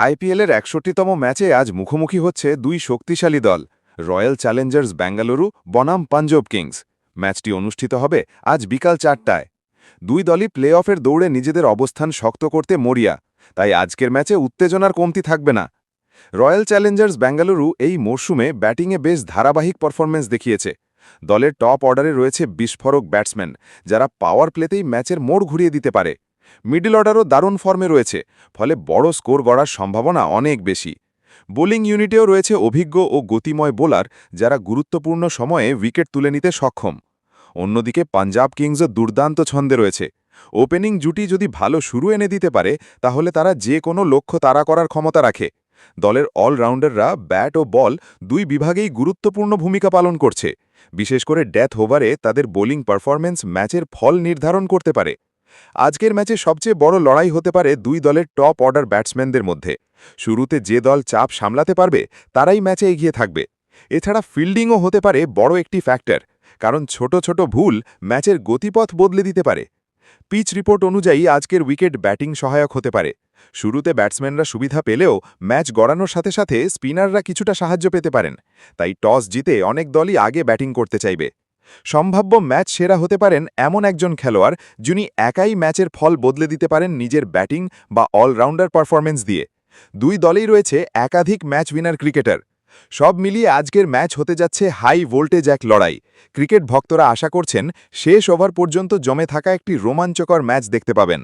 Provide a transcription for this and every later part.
আইপিএলের ৬১তম ম্যাচে আজ মুখোমুখি হচ্ছে দুই শক্তিশালী দল রয়্যাল চ্যালেঞ্জার্স বেঙ্গালুরু বনাম পাঞ্জাব কিংস। ম্যাচটি অনুষ্ঠিত হবে আজ বিকাল ৪টায়। দুই দলই প্লে অফের দৌড়ে নিজেদের অবস্থান শক্ত করতে মরিয়া, তাই আজকের ম্যাচে উত্তেজনার কমতি থাকবে না। রয়্যাল চ্যালেঞ্জার্স বেঙ্গালুরু এই মরশুমে ব্যাটিংয়ে বেশ ধারাবাহিক পারফরম্যান্স দেখিয়েছে। দলের টপ অর্ডারে রয়েছে বিস্ফোরক ব্যাটসম্যান, যারা পাওয়ার প্লেতেই ম্যাচের মোড় ঘুরিয়ে দিতে পারে। মিডল অর্ডারও দারুণ ফর্মে রয়েছে, ফলে বড় স্কোর গড়ার সম্ভাবনা অনেক বেশি। বোলিং ইউনিটেও রয়েছে অভিজ্ঞ ও গতিময় বোলার, যারা গুরুত্বপূর্ণ সময়ে উইকেট তুলে নিতে সক্ষম। অন্যদিকে পাঞ্জাব কিংসও দুর্দান্ত ছন্দে রয়েছে। ওপেনিং জুটি যদি ভালো শুরু এনে দিতে পারে, তাহলে তারা যে কোনো লক্ষ্য তাড়া করার ক্ষমতা রাখে। দলের অলরাউন্ডাররা ব্যাট ও বল দুই বিভাগেই গুরুত্বপূর্ণ ভূমিকা পালন করছে। বিশেষ করে ডেথ ওভারে তাদের বোলিং পারফরম্যান্স ম্যাচের ফল নির্ধারণ করতে পারে। আজকের ম্যাচে সবচেয়ে বড় লড়াই হতে পারে দুই দলের টপ অর্ডার ব্যাটসম্যানদের মধ্যে। শুরুতে যে দল চাপ সামলাতে পারবে তারাই ম্যাচে এগিয়ে থাকবে। এছাড়া ফিল্ডিংও হতে পারে বড় একটি ফ্যাক্টর, কারণ ছোট ছোট ভুল ম্যাচের গতিপথ বদলে দিতে পারে। পিচ রিপোর্ট অনুযায়ী আজকের উইকেট ব্যাটিং সহায়ক হতে পারে। শুরুতে ব্যাটসম্যানরা সুবিধা পেলেও ম্যাচ গড়ানোর সাথে সাথে স্পিনাররা কিছুটা সাহায্য পেতে পারেন। তাই টস জিতে অনেক দলই আগে ব্যাটিং করতে চাইবে। সম্ভাব্য ম্যাচ সেরা হতে পারেন এমন একজন খেলোয়াড়, যিনি একাই ম্যাচের ফল বদলে দিতে পারেন নিজের ব্যাটিং বা অলরাউন্ডার পারফরম্যান্স দিয়ে। দুই দলেই রয়েছে একাধিক ম্যাচ উইনার ক্রিকেটার। সব মিলিয়ে আজকের ম্যাচ হতে যাচ্ছে হাই ভোল্টেজ এক লড়াই। ক্রিকেট ভক্তরা আশা করছেন শেষ ওভার পর্যন্ত জমে থাকা একটি রোমাঞ্চকর ম্যাচ দেখতে পাবেন।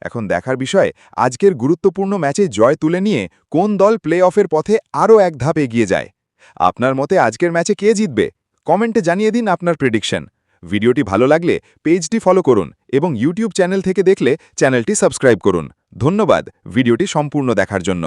এখন দেখার বিষয়, আজকের গুরুত্বপূর্ণ ম্যাচে জয় তুলে নিয়ে কোন দল প্লে অফের পথে আরও এক ধাপ এগিয়ে যায়। আপনার মতে আজকের ম্যাচে কে জিতবে? কমেন্টে জানিয়ে দিন আপনার প্রেডিকশন। ভিডিওটি ভালো লাগলে পেজটি ফলো করুন এবং ইউটিউব চ্যানেল থেকে দেখলে চ্যানেলটি সাবস্ক্রাইব করুন। ধন্যবাদ ভিডিওটি সম্পূর্ণ দেখার জন্য।